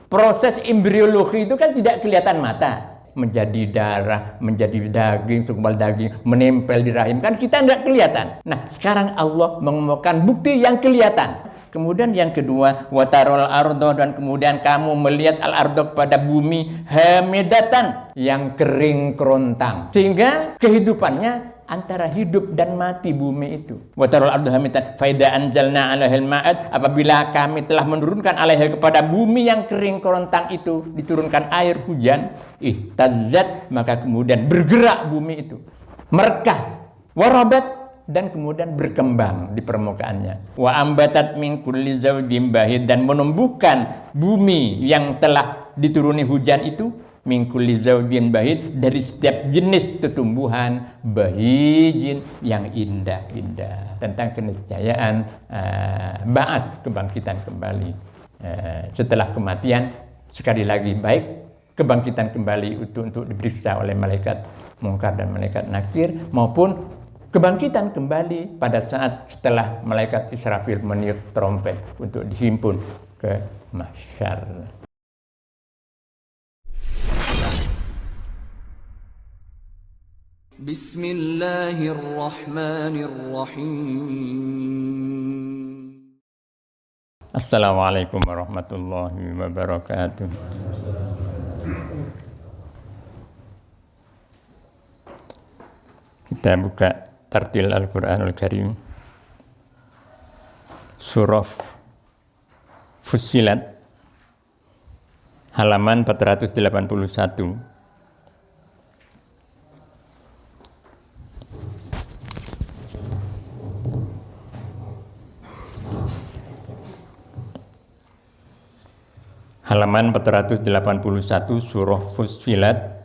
Proses embriologi itu kan tidak kelihatan mata. Menjadi darah, menjadi daging, segumpal daging, menempel di rahim. Kan kita nggak kelihatan. Nah, sekarang Allah mengumumkan bukti yang kelihatan. Kemudian yang kedua, watarol ardo, dan kemudian kamu melihat al-ardo kepada bumi hamidatan, yang kering kerontang. Sehingga kehidupannya antara hidup dan mati bumi itu. Watarul ardu hamidatan faida anjalna 'alaihal ma'ad, apabila kami telah menurunkan alaiha kepada bumi yang kering kerontang itu, diturunkan air hujan, ihtazzat, maka kemudian bergerak bumi itu, merekah, warabat, dan kemudian berkembang di permukaannya. Wa ambatat min kulli zawjin bahid, dan menumbuhkan bumi yang telah dituruni hujan itu min kulli zawjin bahid, dari setiap jenis tumbuhan bahijin yang indah-indah. Tentang keniscayaan ba'at, kebangkitan kembali setelah kematian. Sekali lagi, baik kebangkitan kembali untuk diperiksa oleh malaikat Munkar dan malaikat Nakir, maupun kebangkitan kembali pada saat setelah malaikat Israfil meniup trompet untuk dihimpun ke mahsyar. Bismillahirrahmanirrahim. Assalamualaikum warahmatullahi wabarakatuh. Kita buka tartil Al-Quranul Karim, surah Fussilat, halaman 481. Halaman 481 surah Fussilat,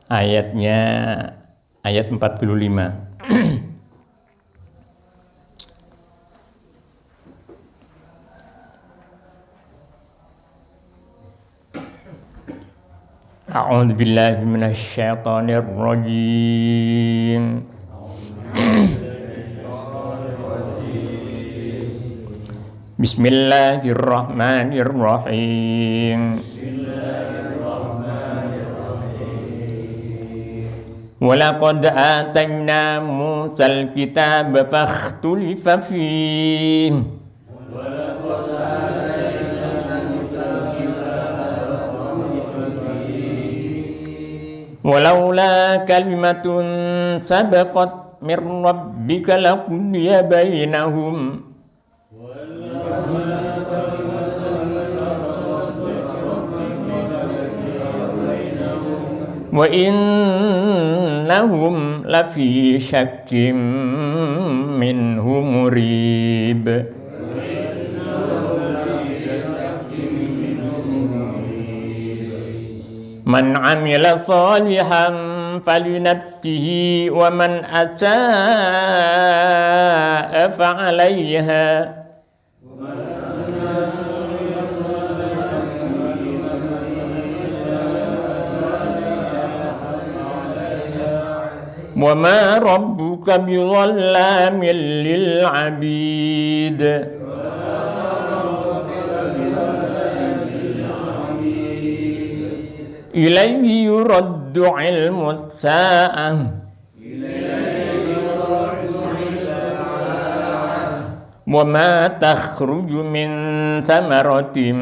ayatnya ayat 45. A'udzu billahi minasy syaithanir rajim. Bismillahirrahmanirrahim. Walaqad atayna Musal kitaba fakhtulifa fihi walaula kalimatun sabaqat min rabbika laqudiya bainahum wa innahum lafi syakkim minhu murib. Man amila salihan falinafsihi wa man asaa fa'alaiha wa ma rabbuka bizallamin lil 'abid. Ilaihi yuraddu 'ilmu as-sa'ah wa ma takhruju min thamaratin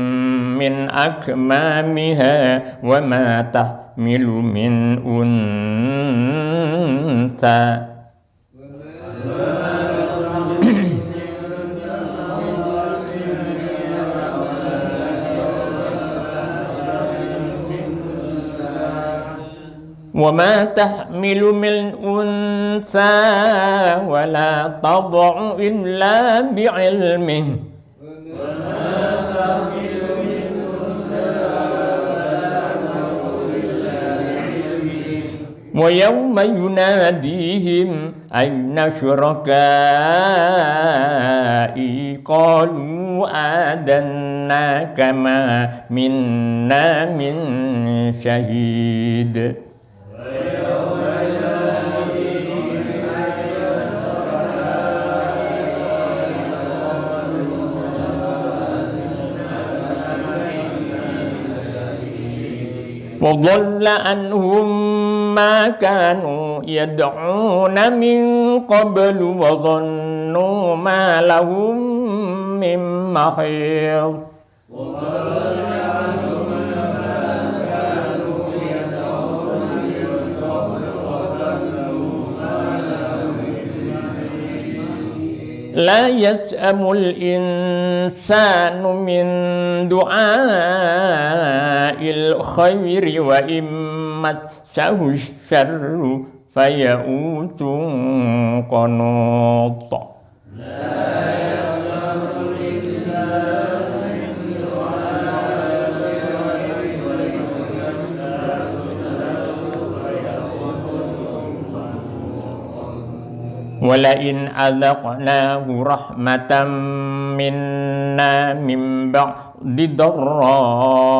min akmamiha wa ma tahmilu min untha wa ma tahmilu min untha wa la tad'u illa bi'ilmihi wa yawma yunadihim ayna syuraka'i qalu adanna kama minna min syahid. وضل عنهم ما كانوا يدعون من قبل وظنوا ما لهم من محيص لا يسأم الإنسان من دعاء الخير وإن مسه الشر فيئوس قنوط ولئن أذقناه رحمة منا من بعد ضراء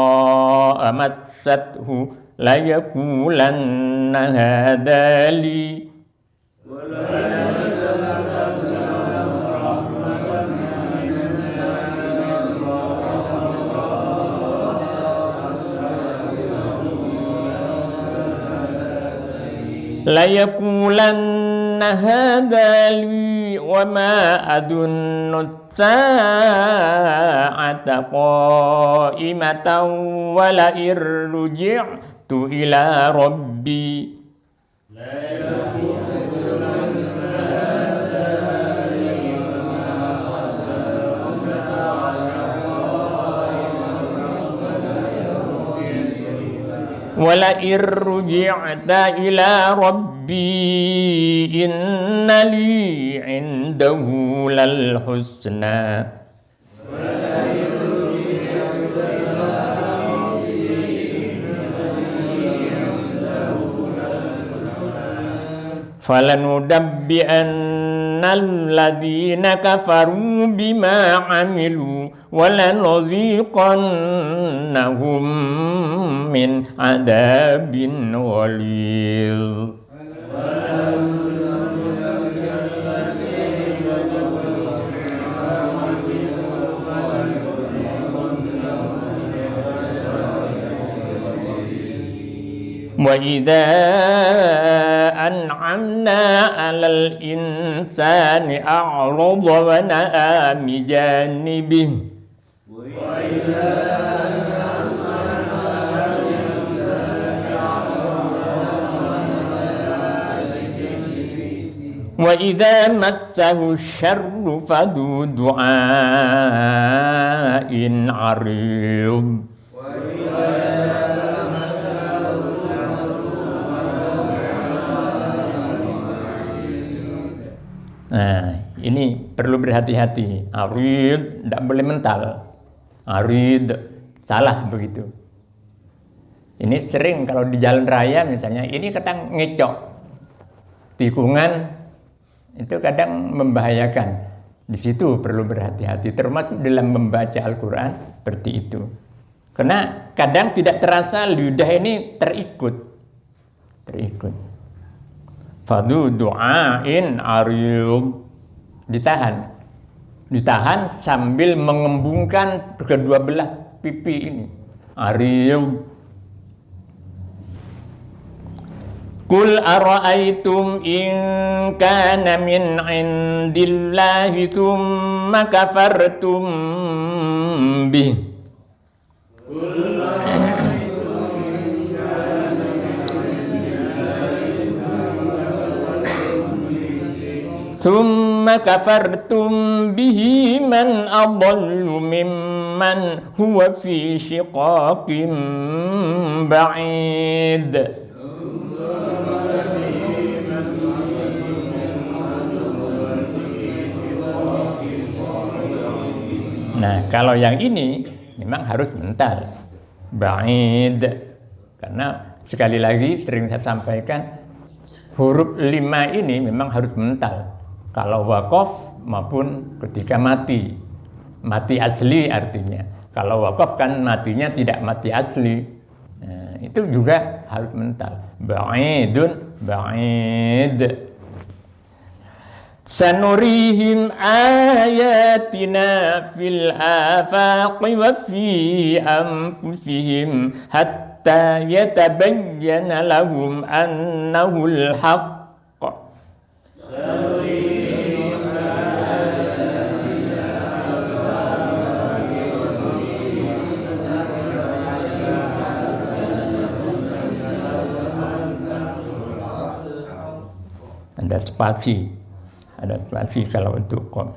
مسته ليقولن هذا لي ليقولن هذا لي وما أظن الساعة قائمة ولئن رجعت إلى ربي ولئن رجعت إلى ربي إن لي عنده للحسنى فلننبئن الذين كفروا بما عملوا ولنذيقنهم من عذاب غليظ وإذا أنعمنا على الإنسان أعرض ونأى بجانبه وإذا مسه الشر فذو دعاء عريض Nah, ini perlu berhati-hati. Arid, tidak boleh mental. Arid, salah begitu. Ini sering kalau di jalan raya misalnya, ini kadang ngecok. Tikungan itu kadang membahayakan. Di situ perlu berhati-hati, termasuk dalam membaca Al-Quran seperti itu. Karena kadang tidak terasa lidah ini terikut. Fadu du'ain arid, ditahan sambil mengembungkan kedua belah pipi ini, arid. Qul ara'aytum in kana min indillahi thumma kafartum bih Summa kafartum bihi man adallu mimman huwa fi shiqaqin ba'id. Nah, kalau yang ini memang harus mental, ba'id. Karena sekali lagi sering saya sampaikan, huruf 5 ini memang harus mental. Kalau wakaf maupun ketika mati asli artinya. Kalau wakaf kan matinya tidak mati asli, nah, itu juga harus mental. Ba'idun, ba'id. sanurihim ayatina fil afaqi wa fi anfusihim hatta yatabayyana lahum annahul haqq. Ada spasi kalau untuk qom.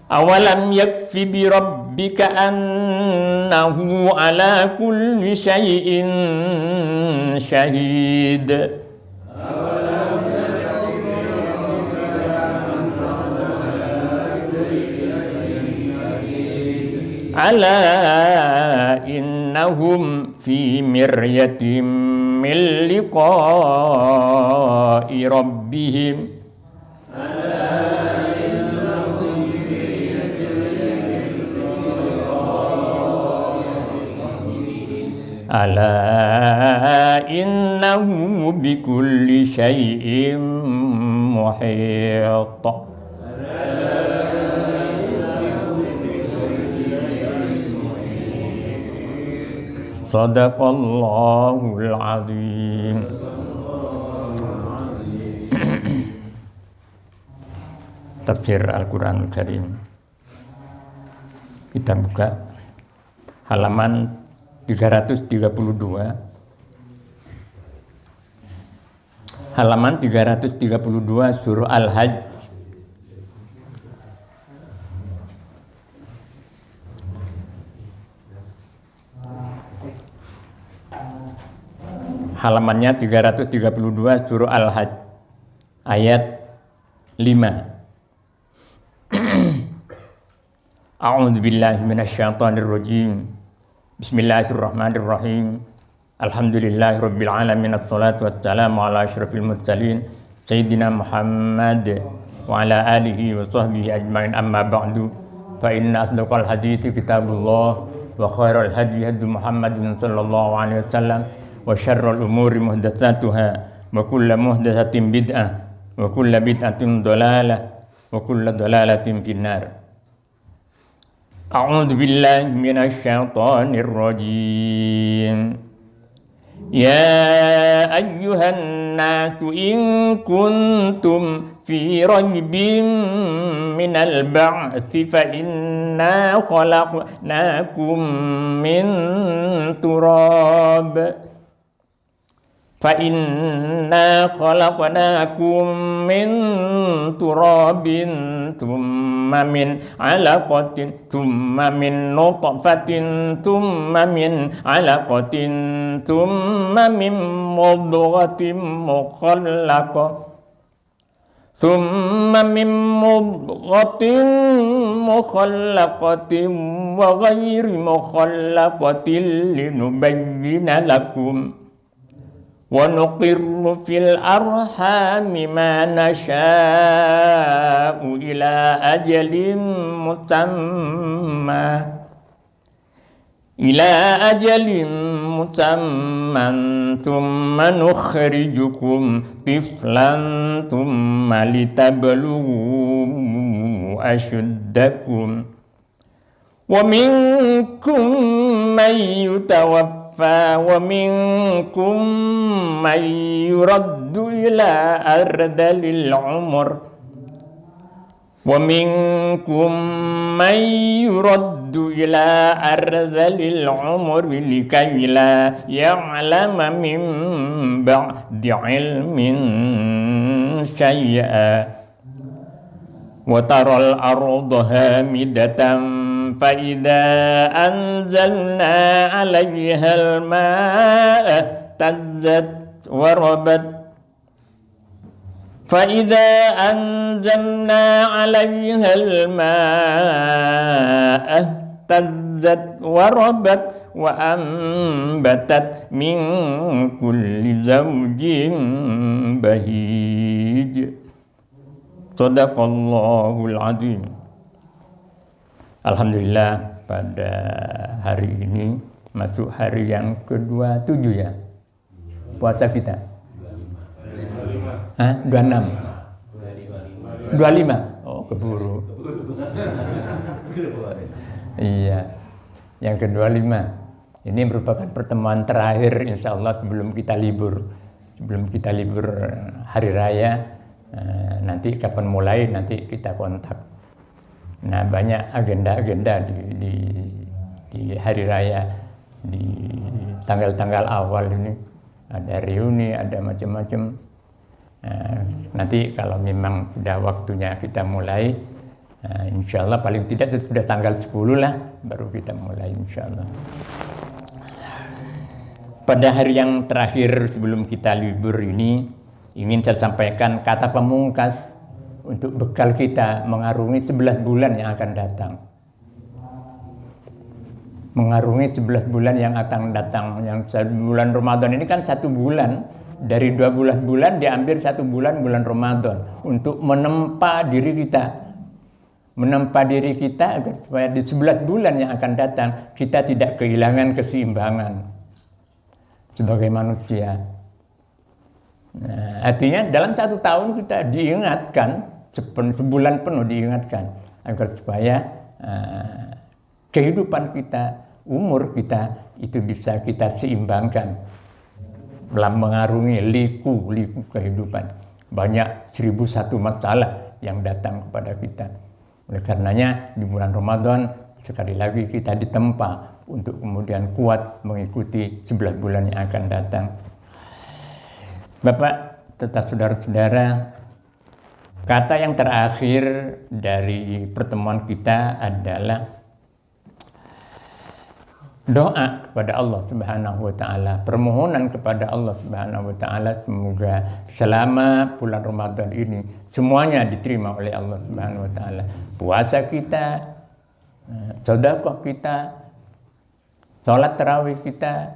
Awalam yakfi bi rabbika annahu ala kulli syai'in syahid. Ala innahum fi miryatin min liqa'i rabbihim. Ala innahu bikulli syai'in muhit. Sadaqallahul azim. Tafsir Al-Quranul Karim. Kita buka halaman 332. Halaman 332 surah Al-Hajj. Halamannya 332 surah Al-Hajj ayat 5. A'udzu billahi minasyaitonir rajim. Bismillahirrahmanirrahim. Alhamdulillahirabbil alamin. Assalatu wassalamu ala asyrafil mursalin sayyidina Muhammad wa ala alihi wa sahbihi ajmain. Amma ba'du. Fa inna asdaqal hadithi kitabullah wa khairal hadi hadi Muhammadin sallallahu alaihi wasallam wa syarrul umuri muhdatsatuha wa kullu muhdatsatin bid'ah wa kullu bid'atin dhalalah wa kullu dhalalatin finnar. A'udzu billahi minasy syaithanir rajim. Ya ayyuhan nasu in kuntum fi raibin minal ba'tsi fa inna khalaqnakum min turab. فَإِنَّا خَلَقْنَاكُمْ مِنْ تُرَابٍ ثُمَّ مِنْ عَلَقَةٍ ثُمَّ مِنْ نُطْفَةٍ ثُمَّ مِنْ عَلَقَةٍ ثُمَّ مِنْ مُضْغَةٍ مُخَلَّقَةٍ ثُمَّ مِنْ مُضْغَةٍ مُخَلَّقَةٍ وَغَيْرِ مُخَلَّقَةٍ لِنُبَيِّنَ لَكُمْ وَنُقِرُّ فِي الْأَرْحَامِ مَا نَشَاءُ إِلَى أَجَلٍ مُّسَمًّى ثُمَّ نُخْرِجُكُمْ طِفْلًا ثُمَّ لِتَبْلُغُوا أَشُدَّكُمْ وَمِنكُم مَّن يُتَوَفَّى وَمِنكُم مَّن يُرَدُّ إِلَى أَرْذَلِ الْعُمُرِ وَمِنكُم مَّن يُرَدُّ إِلَى أَرْذَلِ الْعُمُرِ لِكَيْ لَا يَعْلَمَ مِن بَعْدِ عِلْمٍ شَيْئًا وَتَرَى الْأَرْضَ هَامِدَةً فَإِذَا أَنزَلْنَا عَلَيْهَا الْمَاءَ اهْتَزَّتْ وَرَبَتْ فَإِذَا أَنزَلْنَا عَلَيْهَا الْمَاءَ اهْتَزَّتْ وَرَبَتْ وَأَنبَتَتْ مِنْ كُلِّ زَوْجٍ بَهِيجٍ. Shadaqallahul azim. Alhamdulillah pada hari ini masuk hari yang ke-27 ya puasa kita. 26. 25. Oh, keburu. Iya. Yang ke-25. Ini merupakan pertemuan terakhir insya Allah sebelum kita libur. Sebelum kita libur hari raya. Nanti kapan mulai nanti kita kontak. Nah, banyak agenda-agenda di hari raya, di tanggal-tanggal awal ini ada reuni, ada macam-macam. Nanti kalau memang sudah waktunya kita mulai, insya Allah paling tidak sudah tanggal 10 lah baru kita mulai insya Allah. Pada hari yang terakhir sebelum kita libur ini, ingin saya sampaikan kata pamungkas untuk bekal kita mengarungi 11 bulan yang akan datang. Mengarungi 11 bulan yang akan datang. Yang bulan Ramadan ini kan 1 bulan. Dari 12 bulan diambil 1 bulan Ramadan. Untuk menempa diri kita. Menempa diri kita agar supaya di 11 bulan yang akan datang kita tidak kehilangan keseimbangan sebagai manusia. Nah, artinya dalam 1 tahun kita diingatkan, sebulan penuh diingatkan agar supaya kehidupan kita, umur kita itu bisa kita seimbangkan dalam mengarungi liku kehidupan. Banyak 1001 masalah yang datang kepada kita. Oleh karenanya di bulan Ramadan sekali lagi kita ditempa untuk kemudian kuat mengikuti 11 bulan yang akan datang. Bapak, tetap saudara-saudara, kata yang terakhir dari pertemuan kita adalah doa kepada Allah Subhanahu wa taala, permohonan kepada Allah Subhanahu wa taala semoga selama bulan Ramadan ini semuanya diterima oleh Allah Subhanahu wa taala. Puasa kita, sedekah kita, salat tarawih kita,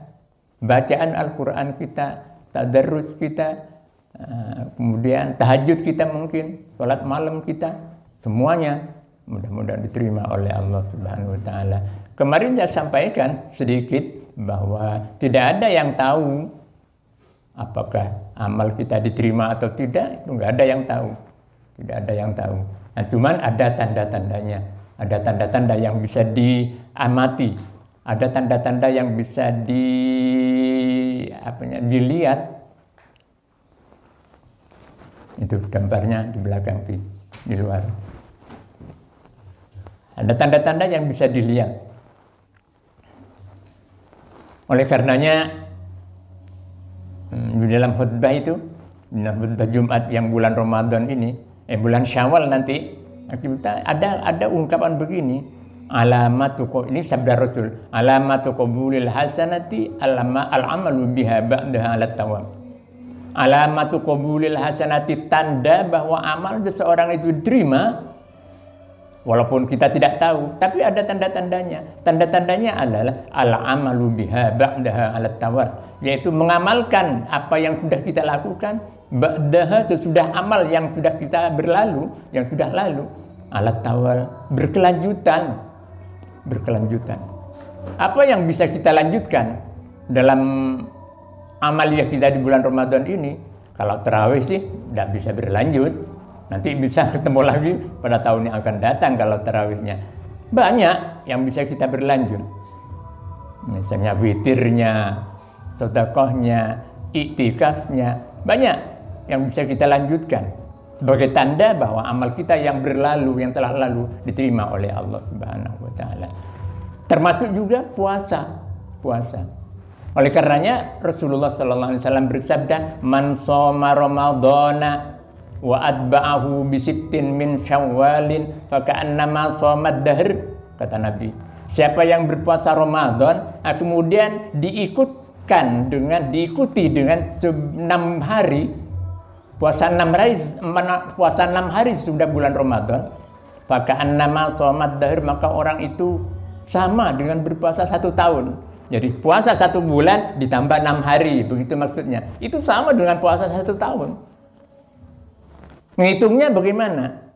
bacaan Al-Qur'an kita, tadarrus kita, kemudian tahajud kita mungkin, salat malam kita, semuanya mudah-mudahan diterima oleh Allah Subhanahu wa taala. Kemarin saya sampaikan sedikit bahwa tidak ada yang tahu apakah amal kita diterima atau tidak, itu nggak ada yang tahu. Tidak ada yang tahu. Nah, cuman ada tanda-tandanya. Ada tanda-tanda yang bisa diamati. Ada tanda-tanda yang bisa dilihat. Itu gambarnya di belakang di luar. Ada tanda-tanda yang bisa dilihat. Oleh karenanya di dalam khutbah itu, di dalam khutbah Jumat yang bulan Ramadan ini, bulan Syawal nanti, kita ada ungkapan begini, ini sabda Rasul, alamatu qabulil hasanati al-amalu biha ba'daha ala tawam. Alamatu qabulil hasanati, tanda bahwa amal seseorang itu diterima walaupun kita tidak tahu, tapi ada tanda-tandanya. Tanda-tandanya adalah al-amalu biha ba'daha ala tawam, yaitu mengamalkan apa yang sudah kita lakukan ba'daha, sesudah amal yang sudah kita berlalu, yang sudah lalu, ala tawal, berkelanjutan. Apa yang bisa kita lanjutkan dalam amaliyah kita di bulan Ramadan ini? Kalau tarawih sih tidak bisa berlanjut, nanti bisa ketemu lagi pada tahun yang akan datang kalau tarawihnya. Banyak yang bisa kita berlanjut, misalnya witirnya, sedekahnya, iktikafnya, banyak yang bisa kita lanjutkan sebagai tanda bahwa amal kita yang berlalu, yang telah lalu diterima oleh Allah Subhanahu wa taala. Termasuk juga puasa. Oleh karenanya Rasulullah sallallahu alaihi wasallam bersabda, "Man shoma ramadhana wa atba'ahu bi sittin min syawalin fa ka'annama shomad dahr," kata Nabi. Siapa yang berpuasa Ramadan kemudian diikuti dengan 6 hari, puasa 6 hari sudah bulan Ramadan, maka annama shomad dahr, maka orang itu sama dengan berpuasa 1 tahun. Jadi puasa 1 bulan ditambah 6 hari, begitu maksudnya. Itu sama dengan puasa 1 tahun. Menghitungnya bagaimana?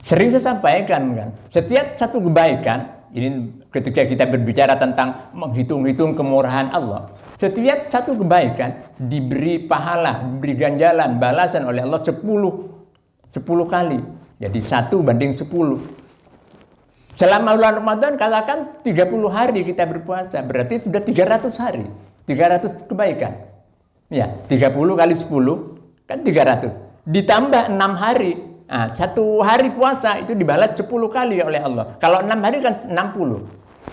Sering saya sampaikan kan, setiap satu kebaikan, ini ketika kita berbicara tentang menghitung-hitung kemurahan Allah, setiap satu kebaikan diberi pahala, diberi ganjalan, balasan oleh Allah 10 10 kali. Jadi 1:10. Selama bulan Ramadan katakan 30 hari kita berpuasa, berarti sudah 300 hari. 300 kebaikan. Ya, 30 kali 10 kan 300. Ditambah 6 hari. Nah, 1 hari puasa itu dibalas 10 kali oleh Allah. Kalau 6 hari kan 60.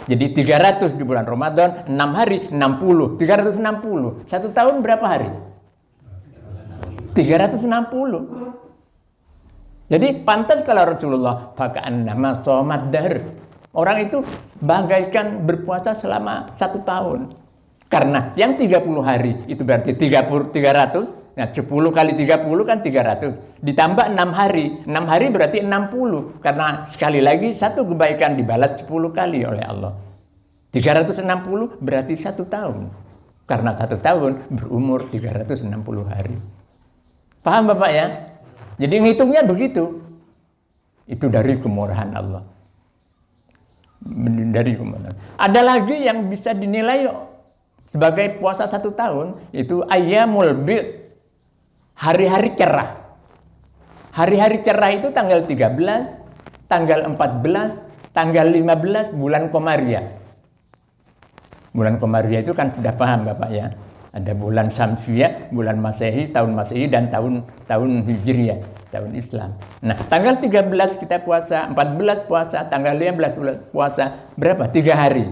Jadi 300 di bulan Ramadan, 6 hari 60. 360. 1 tahun berapa hari? 360. Jadi pantas kalau Rasulullah faka'annama shamat dahr. Orang itu bagaikan berpuasa selama 1 tahun. Karena yang 30 hari itu berarti 300. Nah 10 kali 30 kan 300. Ditambah 6 hari. 6 hari berarti 60. Karena sekali lagi satu kebaikan dibalas 10 kali oleh Allah. 360 berarti 1 tahun. Karena 1 tahun berumur 360 hari. Paham Bapak ya? Jadi ngitungnya begitu. Itu dari kemurahan Allah. Dari kemurahan. Ada lagi yang bisa dinilai sebagai puasa 1 tahun, itu ayyamul bid. Hari-hari cerah. Hari-hari cerah itu tanggal 13, tanggal 14, tanggal 15 bulan Komariah. Bulan Komariah itu kan sudah paham Bapak ya. Ada bulan Syamsiah, bulan Masehi, tahun Masehi, dan tahun Hijriah, tahun Islam. Nah, tanggal 13 kita puasa, 14 puasa, tanggal 15 puasa, berapa? 3 hari.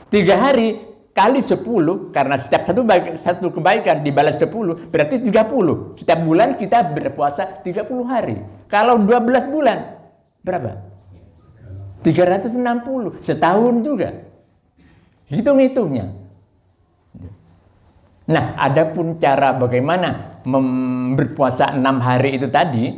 3 hari kali 10, karena setiap satu kebaikan dibalas 10, berarti 30. Setiap bulan kita berpuasa 30 hari. Kalau 12 bulan, berapa? 360, setahun juga. Hitung-hitungnya. Nah, adapun cara bagaimana berpuasa 6 hari itu tadi,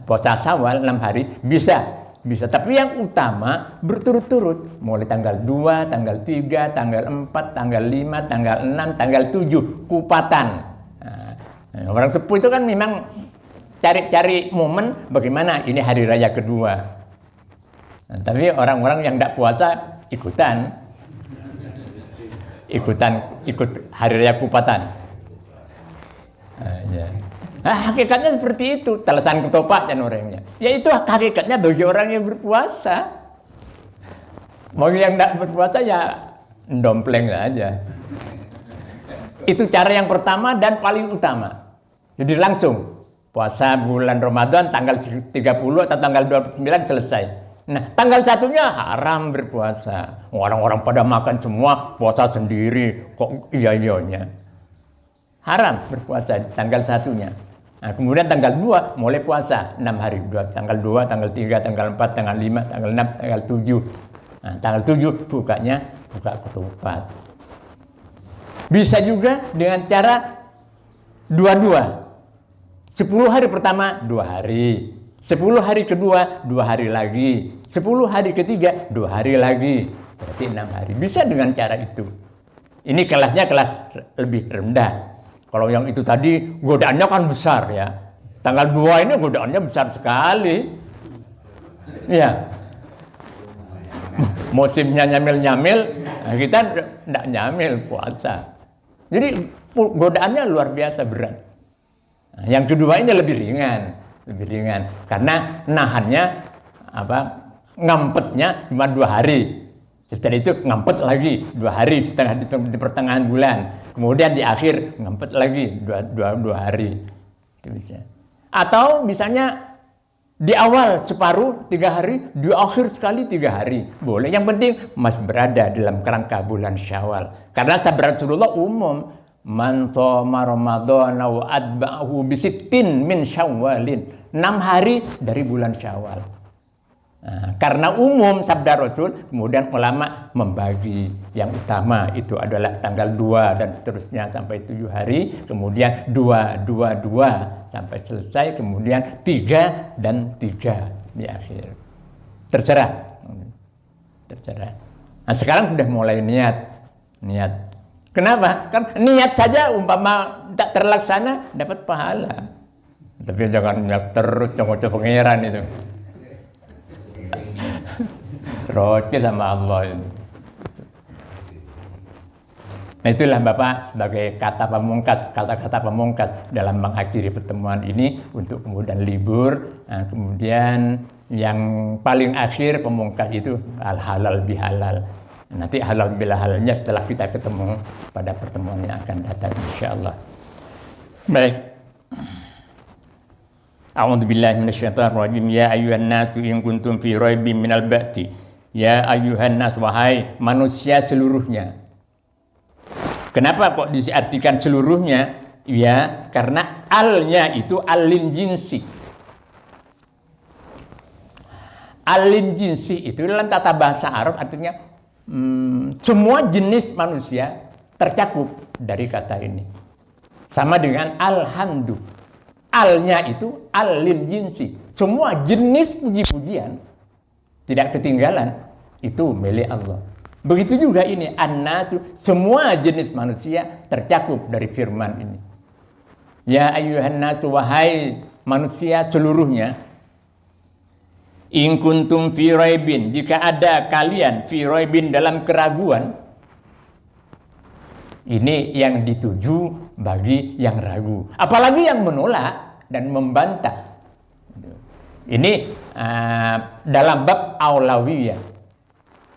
puasa Syawal 6 hari, bisa. Tapi yang utama berturut-turut, mulai tanggal 2, tanggal 3, tanggal 4, tanggal 5, tanggal 6, tanggal 7, kupatan. Orang sepuh itu kan memang cari-cari momen bagaimana ini hari raya kedua. Tapi orang-orang yang tidak puasa ikut hari raya kupatan. Hakikatnya seperti itu, telesan ketoprak dan orangnya. Ya itu hakikatnya bagi orang yang berpuasa. Bagi yang tidak berpuasa ya dompleng aja. Itu cara yang pertama dan paling utama. Jadi langsung puasa bulan Ramadan tanggal 30 atau tanggal 29 selesai. Nah, tanggal 1-nya haram berpuasa. Orang-orang pada makan semua, puasa sendiri. Kok iya-iyanya? Haram berpuasa tanggal 1-nya. Nah, kemudian tanggal 2 mulai puasa 6 hari. Tanggal 2, tanggal 3, tanggal 4, tanggal 5, tanggal 6, tanggal 7. Nah, tanggal 7 buka ketupat. Bisa juga dengan cara 22. 10 hari pertama 2 hari. 10 hari kedua 2 hari lagi. 10 hari ketiga 2 hari lagi. Berarti 6 hari. Bisa dengan cara itu. Ini kelasnya kelas lebih rendah. Kalau yang itu tadi godaannya kan besar ya. Tanggal 2 ini godaannya besar sekali. Ya. Musimnya nyamil-nyamil, kita enggak nyamil puasa. Jadi godaannya luar biasa berat. Nah, yang kedua ini lebih ringan karena nahannya ngampetnya cuma 2 hari. Setelah itu ngampet lagi 2 hari di pertengahan bulan. Kemudian di akhir ngampet lagi 2 hari. Itu bisa. Atau misalnya di awal separuh 3 hari, di akhir sekali 3 hari. Boleh, yang penting masih berada dalam kerangka bulan Syawal. Karena sabda Rasulullah umum, man shoma ramadhana wa atba'ahu bi sittin min syawalin. 6 hari dari bulan Syawal. Nah, karena umum sabda Rasul, kemudian ulama membagi yang utama itu adalah tanggal 2 dan seterusnya sampai 7 hari, kemudian 2 sampai selesai, kemudian 3 dan 3 di akhir. Terserah. Nah, sekarang sudah mulai niat. Kenapa? Kan niat saja umpama tak terlaksana dapat pahala. Tapi jangan niat terus coba pangeran itu. Roti sama Allah itu. Nah itulah Bapak sebagai kata-kata pemungkas dalam mengakhiri pertemuan ini untuk kemudian libur. Nah, kemudian yang paling akhir pemungkas itu al-halal bihalal. Nanti halal bihalalnya setelah kita ketemu pada pertemuan yang akan datang insyaallah. Baik. A'udzubillahi minasyaitonir rajim. Ya ayyuhan nasu in kuntum fi raibin minal ba'ti. Ya ayyuhan nas, wahai manusia seluruhnya. Kenapa kok diartikan seluruhnya? Ya, karena alnya itu alin jinsi. Alin jinsi itu dalam tata bahasa Arab artinya semua jenis manusia tercakup dari kata ini. Sama dengan alhamdu. Alnya itu alin jinsi. Semua jenis puji-pujian tidak ketinggalan itu milik Allah. Begitu juga ini an-nasu, semua jenis manusia tercakup dari firman ini. Ya ayyuhan nasu, wahai manusia seluruhnya. In kuntum fi raibin, jika ada kalian fi raibin dalam keraguan. Ini yang dituju bagi yang ragu, apalagi yang menolak dan membantah. Ini dalam bab aulawiyah.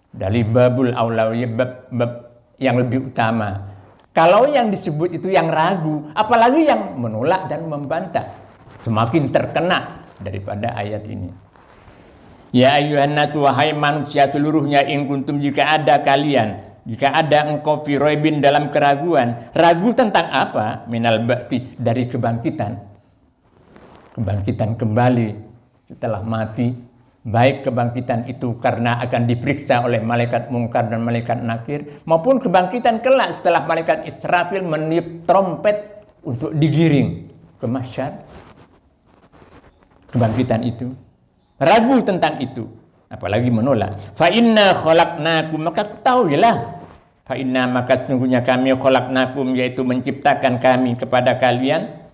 Dari babul aulawiyah, bab yang lebih utama. Kalau yang disebut itu yang ragu, apalagi yang menolak dan membantah, semakin terkena daripada ayat ini. Ya ayyuhan nas, wahai manusia seluruhnya, in kuntum, jika ada kalian, jika ada engkau fi raibin dalam keraguan. Ragu tentang apa? Minal ba'ti, dari kebangkitan. Kebangkitan kembali setelah mati. Baik kebangkitan itu karena akan diperiksa oleh malaikat mungkar dan malaikat nakir, maupun kebangkitan kelak setelah malaikat Israfil meniup trompet untuk digiring ke mahsyar. Kebangkitan itu. Ragu tentang itu, apalagi menolak. Fa inna khalaqnakum, maka ketahuilah. Fa inna, maka sesungguhnya kami khalaqnakum, yaitu menciptakan kami kepada kalian.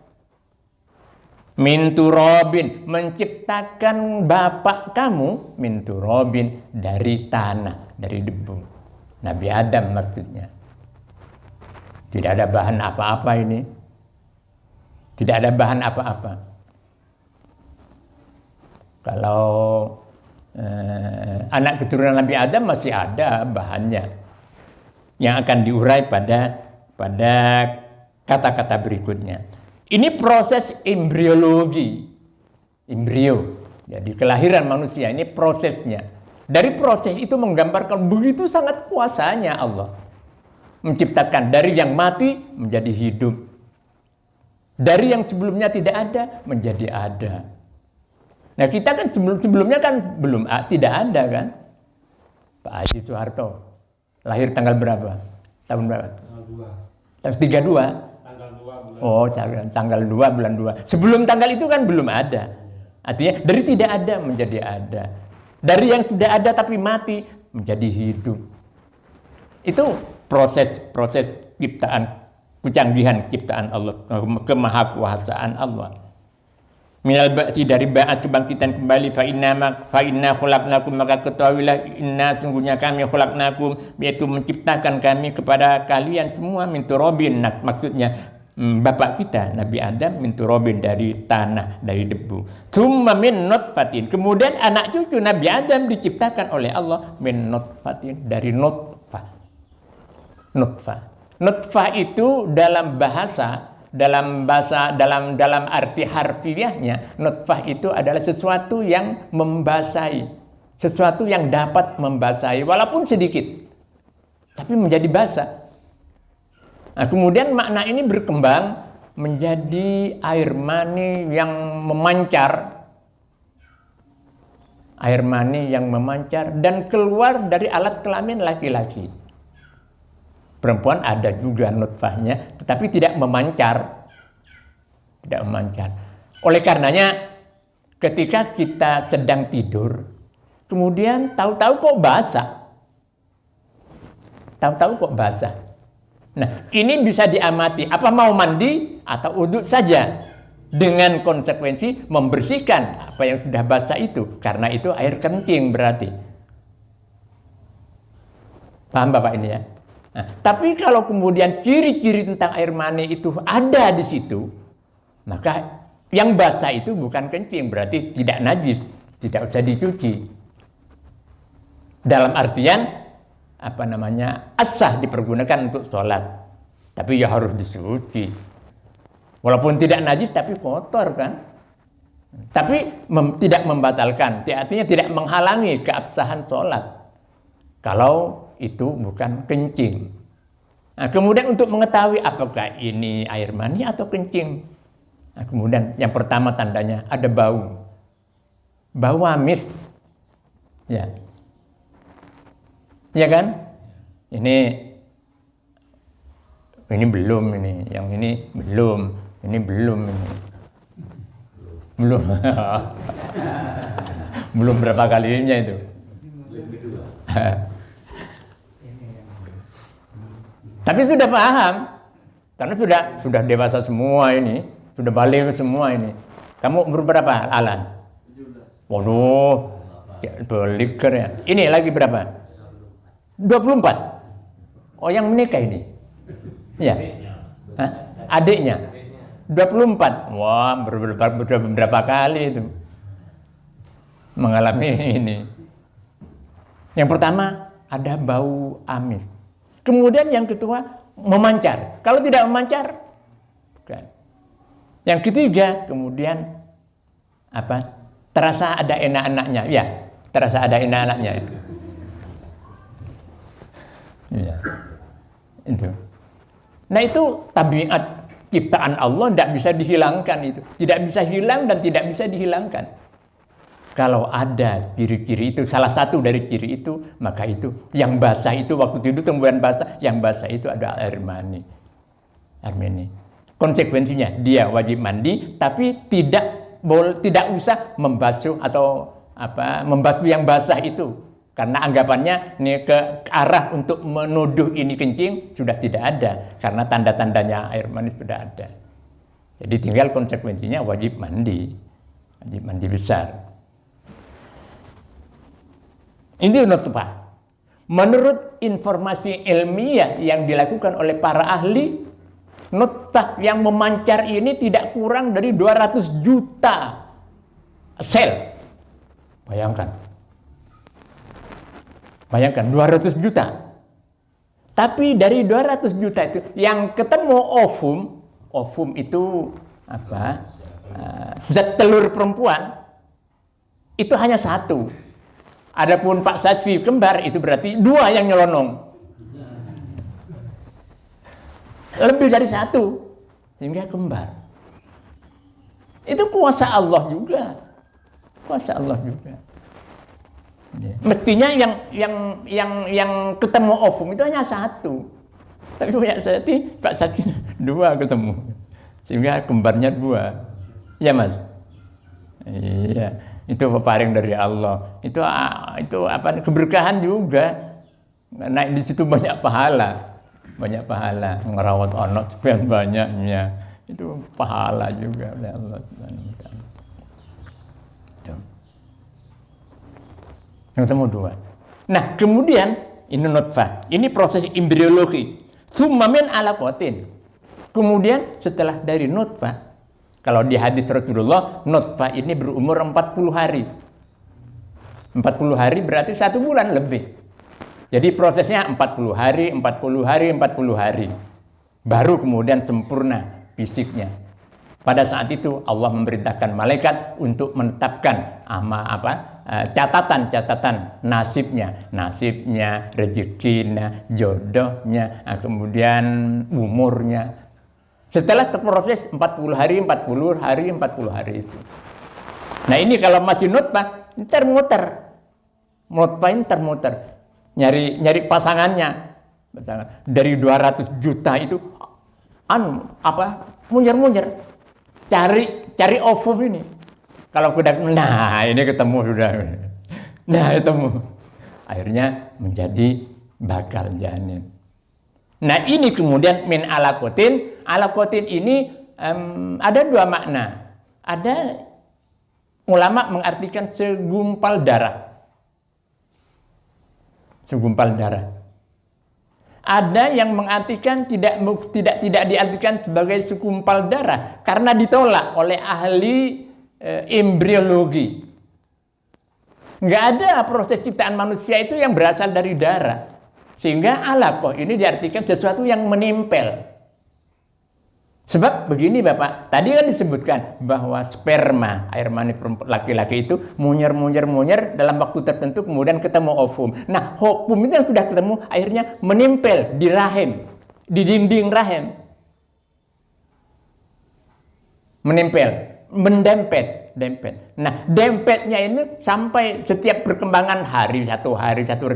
Min turabin, menciptakan bapak kamu min turabin, dari tanah, dari debu. Nabi Adam maksudnya. Tidak ada bahan apa-apa ini. Tidak ada bahan apa-apa. Kalau anak keturunan Nabi Adam masih ada bahannya yang akan diurai pada kata-kata berikutnya. Ini proses embriologi, embrio. Jadi kelahiran manusia ini prosesnya. Dari proses itu menggambarkan begitu sangat kuasanya Allah menciptakan dari yang mati menjadi hidup, dari yang sebelumnya tidak ada menjadi ada. Nah kita kan sebelumnya kan belum tidak ada kan. Pak Haji Soeharto lahir tanggal berapa? Tahun berapa? Tanggal 32. Oh, tanggal 2 bulan 2. Sebelum tanggal itu kan belum ada. Artinya dari tidak ada menjadi ada. Dari yang sudah ada tapi mati menjadi hidup. Itu proses ciptaan, kecanggihan ciptaan Allah, kemahakuasaan Allah. Minal ba'ti, dari ba'at kebangkitan kembali. Fa inna khalaqnakum, maka ketahuilah inna, sungguhnya kami khalaqnakum, yaitu menciptakan kami kepada kalian semua min turabin. Maksudnya bapak kita Nabi Adam min turabin, dari tanah, dari debu. Tsumma min nutfatin, kemudian anak cucu Nabi Adam diciptakan oleh Allah min nutfatin, dari nutfah. Nutfah itu dalam arti harfiahnya, nutfah itu adalah sesuatu yang membasahi, sesuatu yang dapat membasahi walaupun sedikit, tapi menjadi basah. Nah, kemudian makna ini berkembang menjadi air mani yang memancar. Air mani yang memancar dan keluar dari alat kelamin laki-laki. Perempuan ada juga nutfahnya, tetapi tidak memancar. Tidak memancar. Oleh karenanya, ketika kita sedang tidur, kemudian tahu-tahu kok basah. Nah, ini bisa diamati. Apa mau mandi atau uduk saja, dengan konsekuensi membersihkan apa yang sudah basah itu, karena itu air kencing berarti. Paham Bapak ini ya? Nah, tapi kalau kemudian ciri-ciri tentang air mani itu ada di situ, maka yang basah itu bukan kencing, berarti tidak najis, tidak usah dicuci. Dalam artian asah dipergunakan untuk sholat, tapi ya harus dicuci. Walaupun tidak najis tapi kotor kan. Tapi tidak membatalkan, artinya tidak menghalangi keabsahan sholat kalau itu bukan kencing. Nah, kemudian untuk mengetahui apakah ini air mani atau kencing, nah, kemudian yang pertama tandanya ada bau amis, ya kan? Ini belum, yang ini belum, ini belum, belum belum berapa kalinya itu. Tapi sudah paham karena sudah dewasa semua ini, sudah balik semua ini. Kamu umur berapa, Alan? 17. Waduh, beliker ya. Ini lagi berapa? 24. Oh, yang menikah ini? Ya. Adiknya? 24. Wah, beberapa kali itu mengalami ini. Yang pertama ada bau amis. Kemudian yang kedua memancar. Kalau tidak memancar, bukan. Yang ketiga kemudian terasa ada enak-enaknya. Ya, terasa ada enak-enaknya. Ya. Itu. Nah, itu tabiat ciptaan Allah, tidak bisa dihilangkan itu. Tidak bisa hilang dan tidak bisa dihilangkan. Kalau ada ciri-ciri itu, salah satu dari ciri itu, maka itu yang basah itu waktu tidur tumbuhan basah, yang basah itu ada air mani. Air mani. Konsekuensinya dia wajib mandi, tapi tidak usah membasuh atau membasuh yang basah itu. Karena anggapannya ini ke arah untuk menuduh ini kencing sudah tidak ada. Karena tanda-tandanya air mani sudah ada. Jadi tinggal konsekuensinya wajib mandi. Wajib mandi besar. Ini nutfah. Menurut informasi ilmiah yang dilakukan oleh para ahli, nutfah yang memancar ini tidak kurang dari 200 juta sel. Bayangkan 200 juta. Tapi dari 200 juta itu yang ketemu ovum itu zat telur perempuan itu hanya satu. Adapun Pak Satfi kembar itu berarti 2 yang nyelonong. Lebih dari 1 sehingga kembar. Itu kuasa Allah juga. Kuasa Allah juga. Mestinya yang ketemu ovum itu hanya 1. Tapi Pak Satfi 2 ketemu. Sehingga kembarnya 2. Ya, Mas? Iya, itu peparing dari Allah. Itu keberkahan juga. Naik di situ banyak pahala. Banyak pahala ngerawat anak sekian banyaknya. Itu pahala juga oleh Allah Subhanahu wa taala. Yang ketemu 2. Nah, kemudian ini nutfah. Ini proses embriologi. Tsumma min alaqatin. Kemudian setelah dari nutfah, kalau di hadis Rasulullah, nutfah ini berumur 40 hari. 40 hari berarti 1 bulan lebih. Jadi prosesnya 40 hari, 40 hari, 40 hari. Baru kemudian sempurna fisiknya. Pada saat itu Allah memerintahkan malaikat untuk menetapkan catatan nasibnya, rezekinya, jodohnya, kemudian umurnya. Setelah terproses 40 hari itu. Nah, ini kalau masih nutfah, termuter. Nutfah ini termuter. Nyari pasangannya. Dari 200 juta itu munyer-munyer. Cari ovum ini. Kalau ini ketemu sudah. Nah, ketemu. Akhirnya menjadi bakal janin. Nah, ini kemudian min alaqatin. Alaqatin ini ada 2 makna. Ada ulama mengartikan segumpal darah. Segumpal darah. Ada yang mengartikan tidak diartikan sebagai segumpal darah karena ditolak oleh ahli embriologi. Nggak ada proses ciptaan manusia itu yang berasal dari darah. Sehingga alaqah ini diartikan sesuatu yang menempel. Sebab begini Bapak, tadi kan disebutkan bahwa sperma, air mani laki-laki itu munyer dalam waktu tertentu kemudian ketemu ovum. Nah, ovum itu yang sudah ketemu akhirnya menempel di rahim, di dinding rahim. Menempel, mendempet. Nah, dempetnya ini sampai setiap perkembangan hari satu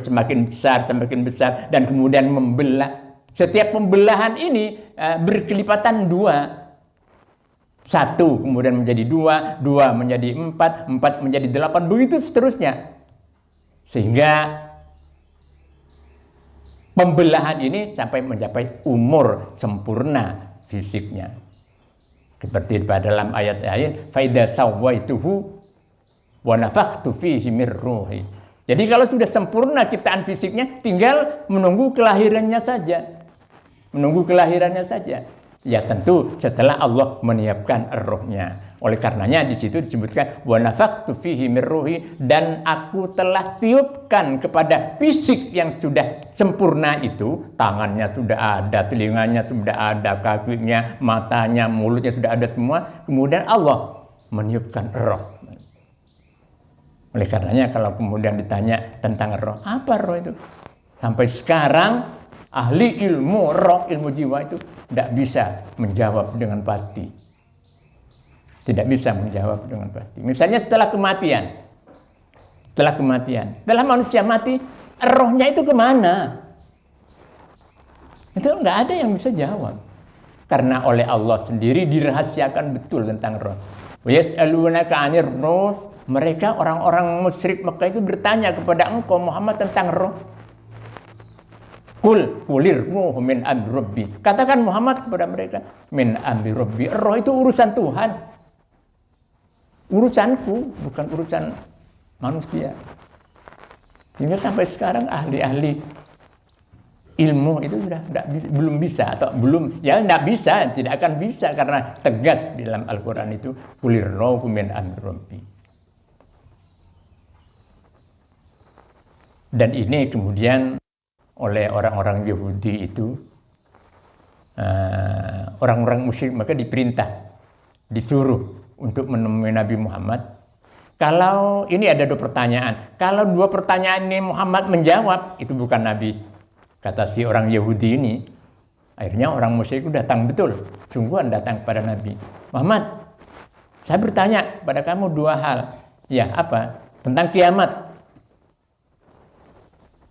semakin besar dan kemudian membelah. Setiap pembelahan ini berkelipatan 2. 1 kemudian menjadi 2, 2 menjadi 4, 4 menjadi 8, begitu seterusnya. Sehingga pembelahan ini sampai mencapai umur sempurna fisiknya. Seperti pada dalam ayat-ayat, faida sawaituhu wa nafakhtu fihi mir ruhi. Jadi kalau sudah sempurna ciptaan fisiknya, tinggal menunggu kelahirannya saja. Ya tentu setelah Allah menyiapkan rohnya. Oleh karenanya di situ disebutkan wa nafakhtu fihi mir ruhi, dan aku telah tiupkan kepada fisik yang sudah sempurna itu, tangannya sudah ada, telinganya sudah ada, kakinya, matanya, mulutnya sudah ada semua. Kemudian Allah meniupkan roh. Oleh karenanya kalau kemudian ditanya tentang roh, apa roh itu? Sampai sekarang ahli ilmu roh, ilmu jiwa itu tidak bisa menjawab dengan pasti. Tidak bisa menjawab dengan pasti. Misalnya setelah kematian, setelah manusia mati, rohnya itu kemana? Itu nggak ada yang bisa jawab. Karena oleh Allah sendiri dirahasiakan betul tentang roh. Wa yas'alunaka 'anir ruh. Mereka orang-orang musyrik Mekah itu bertanya kepada engkau Muhammad tentang roh. Kulir ruh min amri rabbi. Katakan Muhammad kepada mereka, min amri rabbi. Roh itu urusan Tuhan. Urusanku, bukan urusan manusia. Hingga sampai sekarang ahli-ahli ilmu itu sudah belum bisa, atau belum, ya tidak bisa, tidak akan bisa karena tegas di dalam Al-Quran itu, kulir ruh min amri rabbi. Dan ini kemudian oleh orang-orang Yahudi itu, orang-orang musyrik, maka disuruh untuk menemui Nabi Muhammad. Kalau ini ada 2 pertanyaan, kalau 2 pertanyaan ini Muhammad menjawab, itu bukan Nabi, kata si orang Yahudi ini. Akhirnya orang musyrik itu datang betul, sungguhan datang kepada Nabi Muhammad. Saya bertanya pada kamu 2 hal, ya apa? Tentang kiamat.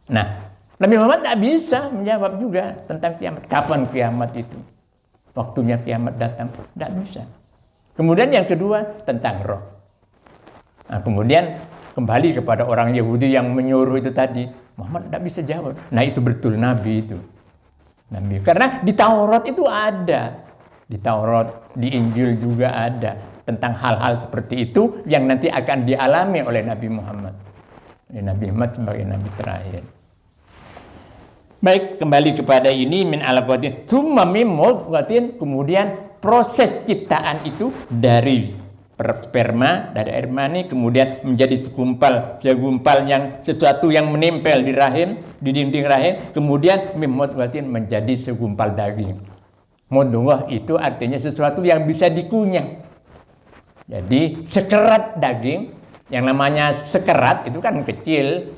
Nah, Nabi Muhammad tak bisa menjawab juga tentang kiamat. Kapan kiamat itu? Waktunya kiamat datang? Tidak bisa. Kemudian yang kedua tentang roh. Nah, kemudian kembali kepada orang Yahudi yang menyuruh itu tadi. Muhammad tidak bisa jawab. Nah itu betul Nabi itu. Nabi. Karena di Taurat itu ada. Di Taurat, di Injil juga ada. Tentang hal-hal seperti itu yang nanti akan dialami oleh Nabi Muhammad. Nabi Muhammad sebagai Nabi terakhir. Baik, kembali kepada ini min alaqatin tsumma mim mudghatin, kemudian proses ciptaan itu dari sperma, dari air mani, kemudian menjadi segumpal yang sesuatu yang menempel di rahim, di dinding rahim, kemudian mim mudghatin menjadi segumpal daging. Mudghah itu artinya sesuatu yang bisa dikunyah. Jadi sekerat daging, yang namanya sekerat itu kan kecil.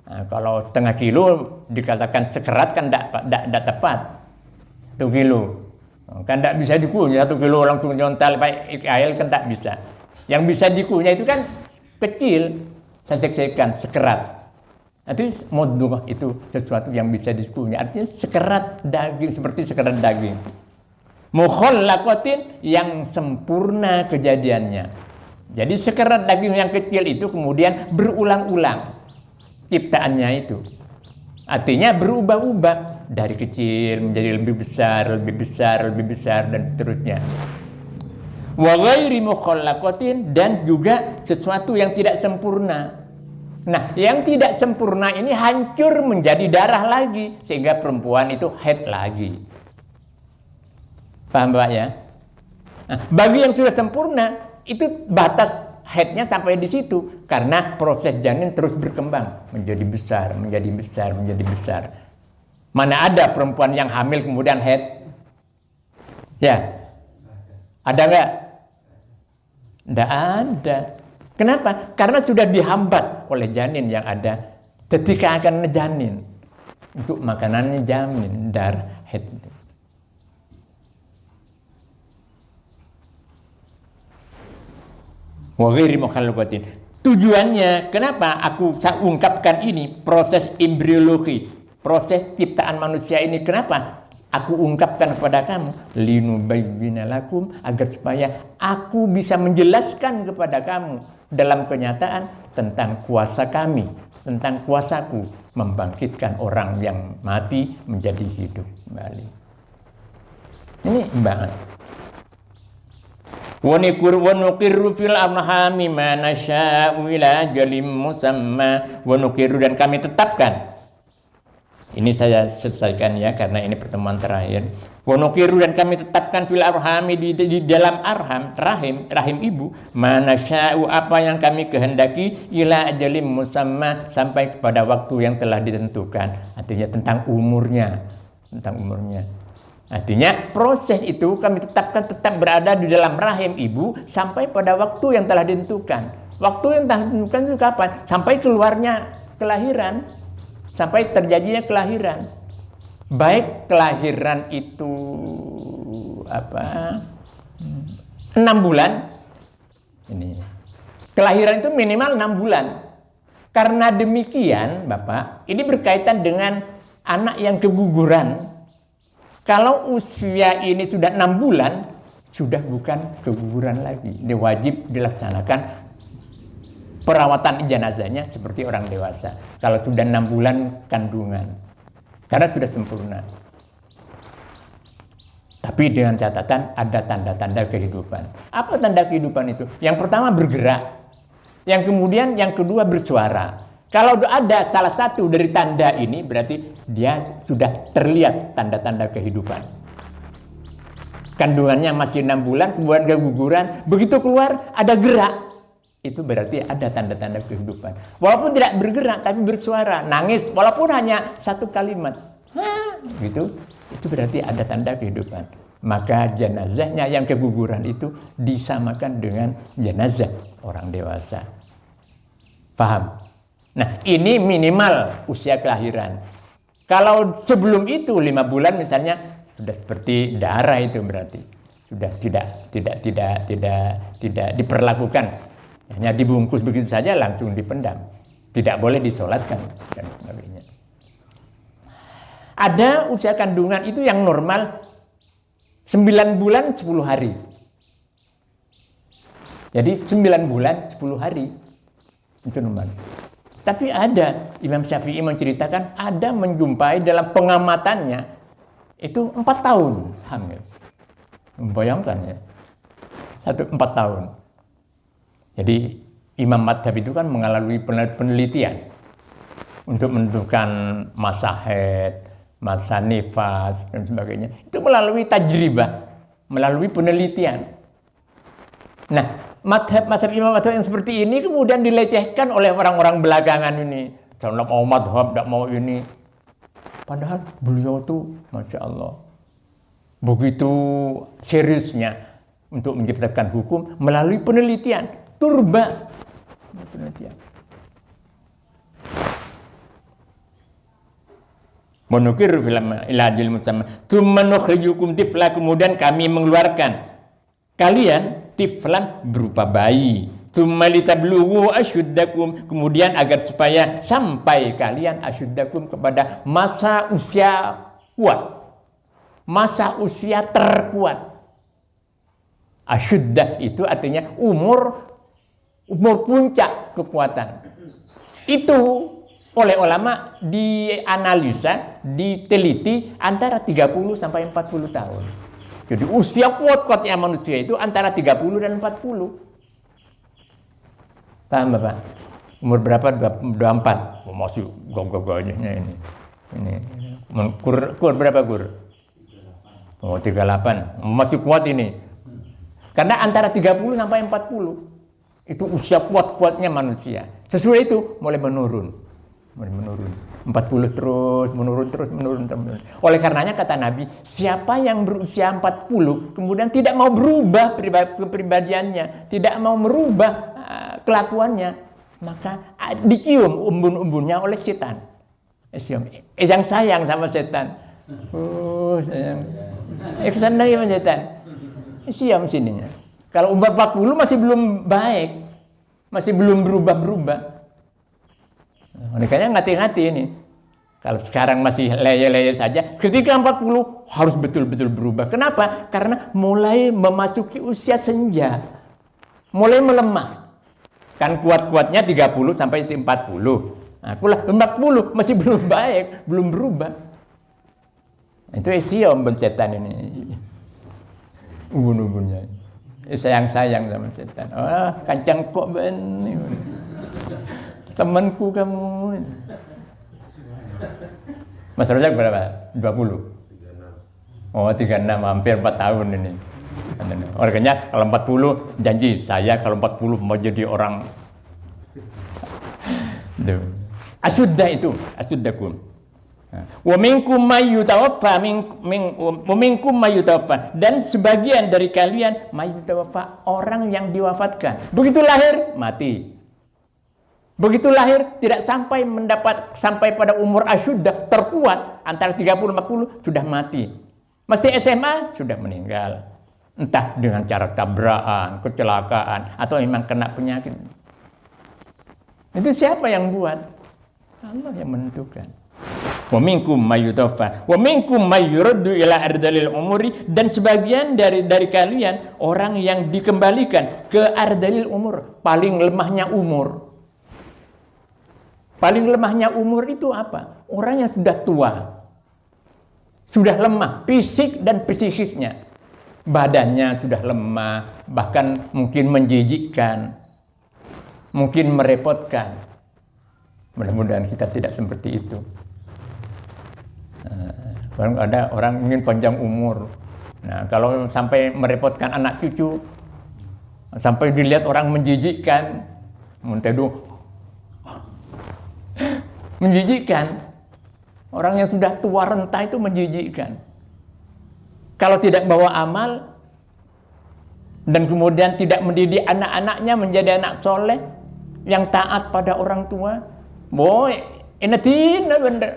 Nah, kalau setengah kilo dikatakan sekerat kan tidak tepat. 1 kilo kan tidak bisa dikunyah, 1 kilo langsung nyontal pakai air kan tak bisa. Yang bisa dikunyah itu kan kecil, sesek-sekan, sekerat. Nanti mudghah itu sesuatu yang bisa dikunyah, artinya sekerat daging, seperti sekerat daging. Mukhallaqatin, yang sempurna kejadiannya. Jadi sekerat daging yang kecil itu kemudian berulang-ulang ciptaannya itu. Artinya berubah-ubah dari kecil menjadi lebih besar dan seterusnya. Wa ghairi mukhallaqatin, dan juga sesuatu yang tidak sempurna. Nah, yang tidak sempurna ini hancur menjadi darah lagi, sehingga perempuan itu haid lagi. Paham Pak ya? Nah, bagi yang sudah sempurna, itu batas haidnya sampai di situ, karena proses janin terus berkembang, menjadi besar, menjadi besar, menjadi besar. Mana ada perempuan yang hamil kemudian haid? Ya, ada nggak? Nggak ada. Kenapa? Karena sudah dihambat oleh janin yang ada ketika akan ngejanin. Untuk makanannya janin, darah, haid. Wa ghairi mukhalaqatin. Tujuannya, kenapa aku ungkapkan ini, proses embriologi, proses ciptaan manusia ini, kenapa aku ungkapkan kepada kamu? Linubayyina lakum, agar supaya aku bisa menjelaskan kepada kamu dalam kenyataan tentang kuasa kami, tentang kuasaku membangkitkan orang yang mati menjadi hidup kembali. Ini Mbak. Wa nuqirru fil arhami ma nasya'u ila ajalin musamma. Wa nuqirru, dan kami tetapkan. Ini saya selesaikan ya, karena ini pertemuan terakhir. Wa nuqirru, dan kami tetapkan fil arhami, di dalam rahim ibu, ma nasya'u, apa yang kami kehendaki, ila ajalin musamma, sampai kepada waktu yang telah ditentukan. Artinya tentang umurnya, Artinya proses itu kami tetapkan tetap berada di dalam rahim ibu sampai pada waktu yang telah ditentukan. Waktu yang telah ditentukan itu kapan? Sampai keluarnya kelahiran, sampai terjadinya kelahiran. Baik kelahiran itu 6 bulan. Ini. Kelahiran itu minimal 6 bulan. Karena demikian, Bapak, ini berkaitan dengan anak yang keguguran. Kalau usia ini sudah 6 bulan, sudah bukan keguguran lagi. Ini wajib dilaksanakan perawatan jenazahnya seperti orang dewasa. Kalau sudah 6 bulan kandungan, karena sudah sempurna. Tapi dengan catatan ada tanda-tanda kehidupan. Apa tanda kehidupan itu? Yang pertama bergerak. Yang kedua bersuara. Kalau ada salah satu dari tanda ini, berarti dia sudah terlihat tanda-tanda kehidupan. Kandungannya masih 6 bulan, kemudian keguguran, begitu keluar ada gerak. Itu berarti ada tanda-tanda kehidupan. Walaupun tidak bergerak, tapi bersuara, nangis, walaupun hanya satu kalimat. Gitu, itu berarti ada tanda kehidupan. Maka jenazahnya yang keguguran itu disamakan dengan jenazah orang dewasa. Paham? Nah, ini minimal usia kelahiran. Kalau sebelum itu 5 bulan misalnya sudah seperti darah, itu berarti sudah tidak diperlakukan. Hanya dibungkus begitu saja langsung dipendam. Tidak boleh disolatkan dan sebagainya. Ada usia kandungan itu yang normal 9 bulan 10 hari. Jadi 9 bulan 10 hari itu normal. Tapi ada, Imam Syafi'i menceritakan, ada menjumpai dalam pengamatannya, itu 4 tahun hamil. Membayangkan ya, 4 tahun. Jadi Imam Madhab itu kan mengalami penelitian untuk menentukan masa haid, masa nifas, dan sebagainya. Itu melalui tajribah, melalui penelitian. Nah, madhab Imam Madhab yang seperti ini kemudian dilecehkan oleh orang-orang belakangan ini. Jangan mau madhab, tidak mau ini. Padahal beliau tuh, Masya Allah, begitu seriusnya untuk menciptakan hukum melalui penelitian. Turba. Penelitian. Menukir film ilajil musamma. Tsumma nukhrijukum tifla, kemudian kami mengeluarkan kalian tiflan berupa bayi. Tsumma litablughu asyuddakum, kemudian agar supaya sampai kalian asyuddakum kepada masa usia kuat. Masa usia terkuat. Asyuddah itu artinya umur puncak kekuatan. Itu oleh ulama dianalisa, diteliti antara 30 sampai 40 tahun. Jadi usia kuat-kuatnya manusia itu antara 30 dan 40. Paham Bapak? Umur berapa? 24. Oh, masih gagah-gagahnya ini. Ini. Kur berapa kur? Oh, 38. Masih kuat ini. Karena antara 30 sampai 40 itu usia kuat-kuatnya manusia. Sesuai itu mulai menurun. 40 terus menurun. Oleh karenanya kata Nabi, siapa yang berusia 40 kemudian tidak mau berubah kepribadiannya, tidak mau merubah kelakuannya, maka dicium umbun-umbunnya oleh setan. Yang sayang sama setan. Sayang. Kesan dari setan. Siam sininya. Kalau umur 40 masih belum baik, masih belum berubah-berubah. Makanya hati-hati ini. Kalau sekarang masih leye-leye saja, ketika 40 harus betul-betul berubah. Kenapa? Karena mulai memasuki usia senja. Mulai melemah. Kan kuat-kuatnya 30 sampai 40. Nah, pula 40 masih belum baik, belum berubah. Itu siom setan ini. Ubun-ubunnya. Sayang-sayang sama setan. Oh, kancang kok benih. Temanku kamu. Mas Rozak berapa? 20? Oh, 36, hampir 4 tahun ini. Orangnya kalau 40 janji saya kalau 40 mau jadi orang. Asyudda itu, asyuddakum. Wa minkum may yutawaffa wa minkum may yutawaffa, dan sebagian dari kalian may yutawaffa, orang yang diwafatkan. Begitu lahir mati. Begitu lahir tidak sampai pada umur asyuddah terkuat antara 30-40 sudah mati. Masih SMA sudah meninggal. Entah dengan cara tabrakan, kecelakaan, atau memang kena penyakit. Itu siapa yang buat? Allah yang menentukan. Wa minkum may yutawaffa wa minkum may yuraddu ila ardalil umuri, dan sebagian dari kalian orang yang dikembalikan ke ardalil umur, paling lemahnya umur. Paling lemahnya umur itu apa? Orang yang sudah tua. Sudah lemah fisik dan psikisnya. Badannya sudah lemah, bahkan mungkin menjijikkan, mungkin merepotkan. Mudah-mudahan kita tidak seperti itu. Kalau ada orang ingin panjang umur, nah kalau sampai merepotkan anak cucu, sampai dilihat orang menjijikkan, menjijikkan. Orang yang sudah tua renta itu menjijikkan. Kalau tidak bawa amal dan kemudian tidak mendidik anak-anaknya menjadi anak soleh yang taat pada orang tua, boy, ini benar.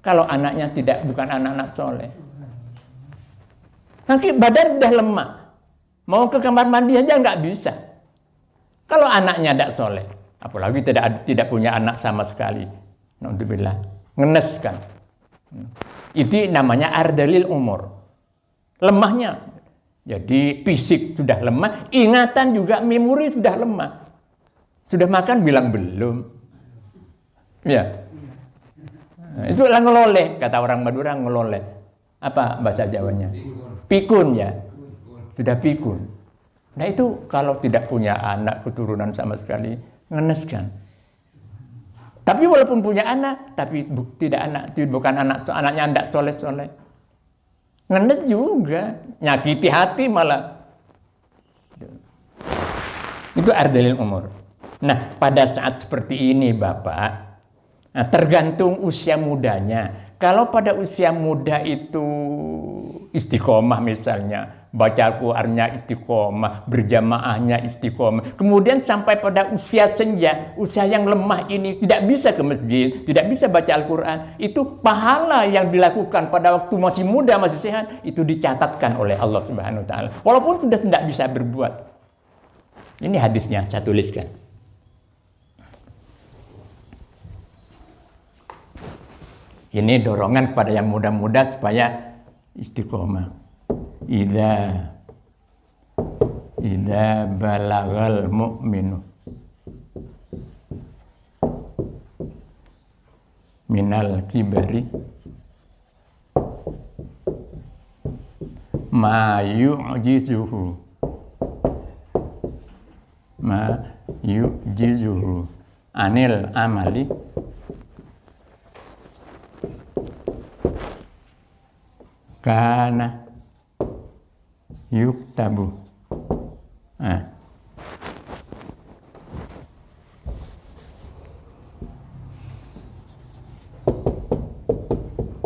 Kalau anaknya bukan anak-anak soleh, nanti badan sudah lemah, mau ke kamar mandi aja nggak bisa. Kalau anaknya tidak soleh, apalagi tidak punya anak sama sekali, naudzubillah, ngeneskan. Itu namanya ardalil umur. Lemahnya. Jadi fisik sudah lemah, ingatan juga, memori sudah lemah. Sudah makan bilang belum. Ya. Nah, itu lah ngeloleh, kata orang Madura, ngeloleh. Apa bahasa Jawanya? Pikun ya. Sudah pikun. Nah itu kalau tidak punya anak keturunan sama sekali, ngeneskan. Tapi walaupun punya anak, tapi bukan anaknya tidak soleh-soleh. Ngenes juga, nyakiti hati malah. Itu ardalil umur. Nah, pada saat seperti ini Bapak, tergantung usia mudanya. Kalau pada usia muda itu istiqomah misalnya, baca Al-Qur'annya istiqomah, berjamaahnya istiqomah. Kemudian sampai pada usia senja, usia yang lemah ini tidak bisa ke masjid, tidak bisa baca Al-Qur'an. Itu pahala yang dilakukan pada waktu masih muda, masih sehat, itu dicatatkan oleh Allah Subhanahu wa taala. Walaupun sudah tidak bisa berbuat. Ini hadisnya saya tuliskan. Ini dorongan kepada yang muda-muda supaya istiqomah. Idza balagal mu'minu minal kibari ma yu'jizuhu ma yu'jizuhu anil amali kana yuktabu.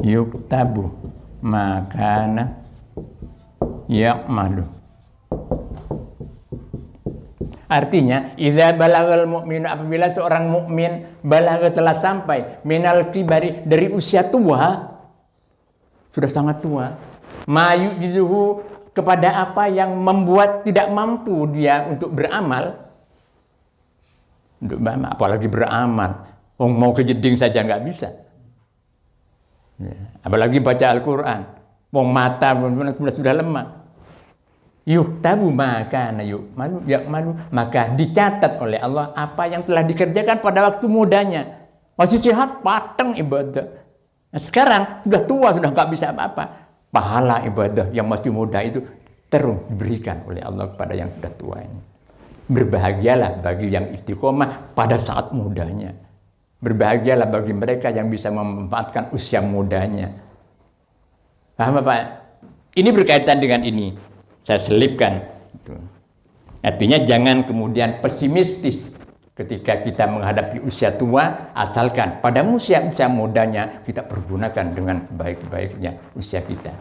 Yuktabu makana ya'malu. Artinya, idza balagal mu'minu, apabila seorang mukmin balagha telah sampai minal kibari, dari usia tua, sudah sangat tua, mayu jizuhu, kepada apa yang membuat tidak mampu dia untuk beramal, apalagi beramal, mau kejeding saja nggak bisa. Apalagi baca Al-Quran, mata sudah lemah. Yuktabu maka malu, maka dicatat oleh Allah apa yang telah dikerjakan pada waktu mudanya. Masih sehat, pateng ibadah. Nah, sekarang sudah tua, sudah nggak bisa apa-apa. Pahala ibadah yang masih muda itu terus diberikan oleh Allah kepada yang sudah tua ini. Berbahagialah bagi yang istiqomah pada saat mudanya. Berbahagialah bagi mereka yang bisa memanfaatkan usia mudanya. Paham Pak? Ini berkaitan dengan ini. Saya selipkan. Artinya jangan kemudian pesimistis ketika kita menghadapi usia tua, asalkan pada usia mudanya kita pergunakan dengan sebaik-baiknya usia kita.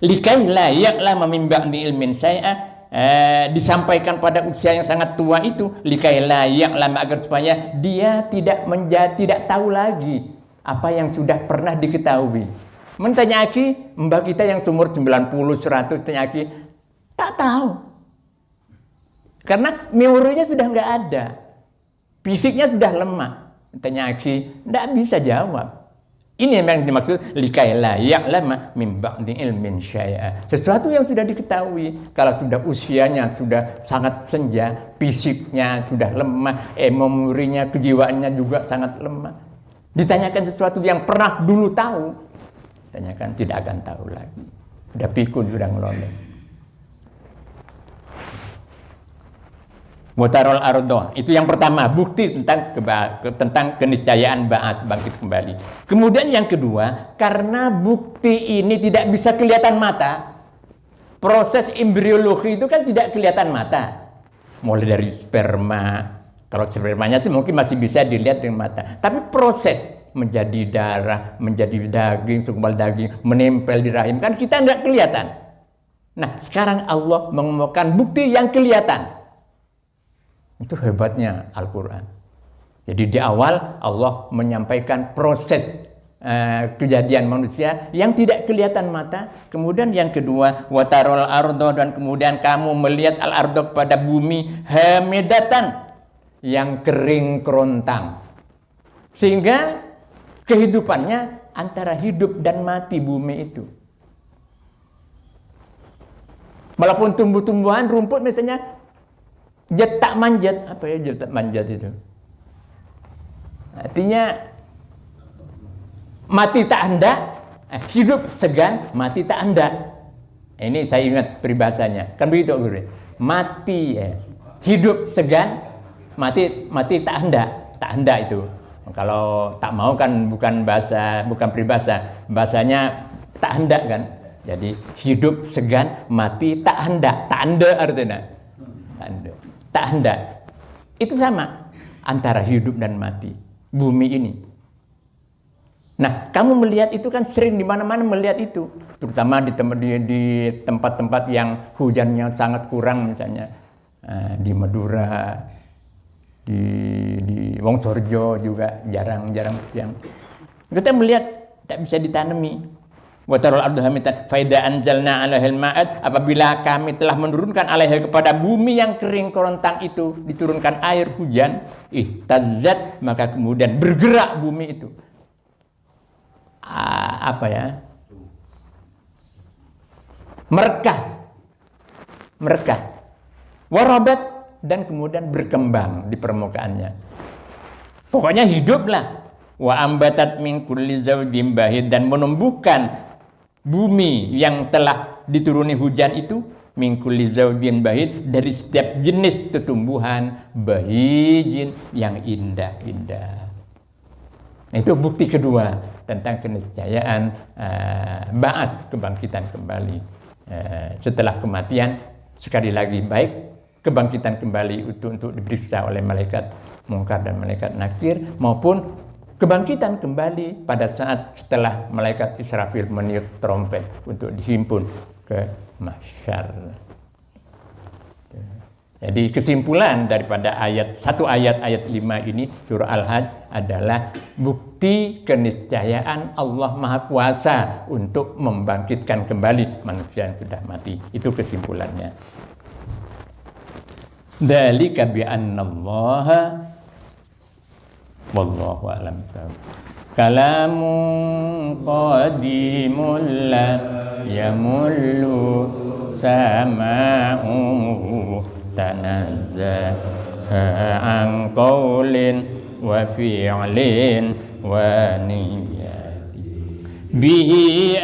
Likai la ya'lama min ba'di ilmin syai'a, disampaikan pada usia yang sangat tua itu, likai la ya'lama, agar supaya dia tidak tahu lagi apa yang sudah pernah diketahui. Mentanyaki mbak kita yang umur 90, 100, tanyaki tak tahu. Karena memorinya sudah nggak ada. Fisiknya sudah lemah. Tanyaki nggak bisa jawab. Ini yang dimaksud likai la ya'lama min ba'di ilmin syai'a. Sesuatu yang sudah diketahui. Kalau sudah usianya sudah sangat senja, fisiknya sudah lemah, memorinya, kejiwaannya juga sangat lemah. Ditanyakan sesuatu yang pernah dulu tahu, tanyakan tidak akan tahu lagi. Sudah pikun, sudah ngeloleh. Mutarol ardo, itu yang pertama, bukti tentang keniscayaan ba'at, bangkit kembali. Kemudian yang kedua, karena bukti ini tidak bisa kelihatan mata, proses embriologi itu kan tidak kelihatan mata. Mulai dari sperma, kalau spermanya itu mungkin masih bisa dilihat dengan mata, tapi proses menjadi darah, menjadi daging, segumpal daging, menempel di rahim, kan kita nggak kelihatan. Nah, sekarang Allah mengumumkan bukti yang kelihatan. Itu hebatnya Al-Quran. Jadi di awal Allah menyampaikan proses kejadian manusia yang tidak kelihatan mata. Kemudian yang kedua, watarol ardo, dan kemudian kamu melihat al-ardo kepada bumi hamidatan, yang kering kerontang. Sehingga kehidupannya antara hidup dan mati bumi itu. Walaupun tumbuh-tumbuhan, rumput misalnya, jetak manjat. Apa ya jetak manjat itu? Artinya mati tak hendak, hidup segan, mati tak hendak. Ini saya ingat peribahasanya. Kan begitu Guru. Mati, hidup segan, mati tak hendak. Tak hendak itu. Kalau tak mau kan bukan peribahasa. Bahasanya tak hendak kan. Jadi hidup segan, mati tak hendak. Tak hendak artinya. Tak hendak. Tak hendak. Itu sama antara hidup dan mati bumi ini. Nah, kamu melihat itu kan sering di mana-mana melihat itu, terutama di tempat-tempat yang hujannya sangat kurang, misalnya di Madura, di Wongsorjo juga jarang-jarang hujan. Kita melihat tak bisa ditanami. Wa tarul ardu hamitan fa idza anzalna 'alaihal ma'ad, apabila kami telah menurunkan alaiha, kepada bumi yang kering kerontang itu diturunkan air hujan, ihtazzat, maka kemudian bergerak bumi itu. Merekah. Warabat, dan kemudian berkembang di permukaannya. Pokoknya hiduplah. Wa ambatat min kulli zawjin bahid, dan menumbuhkan bumi yang telah dituruni hujan itu min kulli zawjin bahij, dari setiap jenis tumbuhan bahijin yang indah-indah. Nah, itu bukti kedua tentang keniscayaan ba'ats, kebangkitan kembali setelah kematian. Sekali lagi, baik kebangkitan kembali untuk diperiksa oleh malaikat Munkar dan malaikat Nakir, maupun kebangkitan kembali pada saat setelah malaikat Israfil meniup trompet untuk dihimpun ke mahsyar. Jadi kesimpulan daripada ayat 5 ini surah Al-Hajj adalah bukti keniscayaan Allah Maha Kuasa untuk membangkitkan kembali manusia yang sudah mati. Itu kesimpulannya. Dzalika bi annallaha wallahu a'lam. Kalamun qadimul la yamullu sama'uhu tanazzaha an qawlin wa fi'lin wa niyyati bihi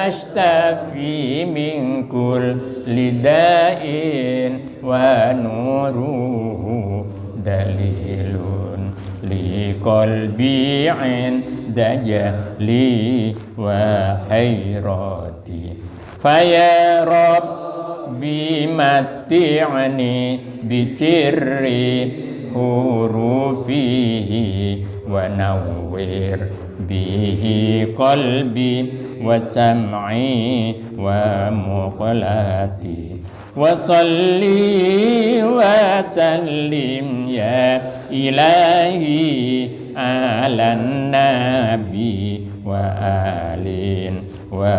ashtafi min kulli da'in wa nuruhu dalilun li qalbi 'inda jahli wa hayrati faya rabbi matti'ni bisirri hurufihi wa nawwir bihi qalbi wa sam'i wa muqlati wa salli wa sallim ya ilahi ala nabi wa alin wa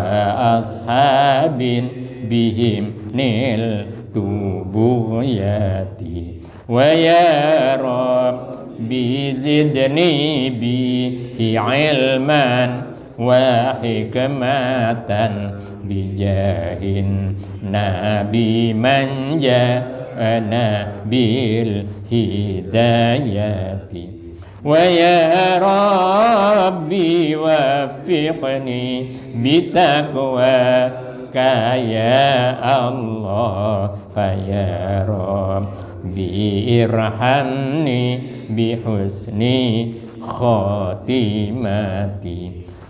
ashabin bihim nil tubuyati wa ya rabbi zidni bihi ilman wa hikmatan bijahin nabi man ja'ana bil hidayati wa ya rabbi waffiqni bitaqwa ya Allah fa ya rabbi irhamni bihusni khatimati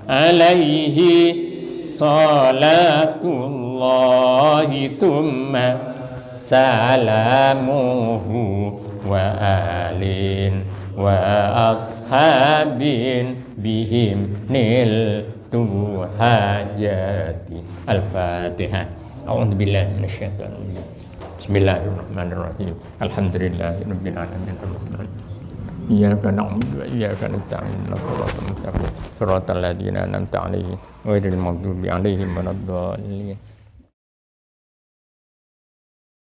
alaihi salatullahi thumma salamuhu wa alin wa ashabin bihim nil hajati. Al-Fatihah. A'udzu billahi minasyaitonir rajim. Bismillahirrahmanirrahim. Alhamdulillahirabbil alamin. Iyyaka na'budu wa iyyaka nasta'in. Shiratal ladzina an'amta 'alaihim ghairil maghdubi 'alaihim waladdallin.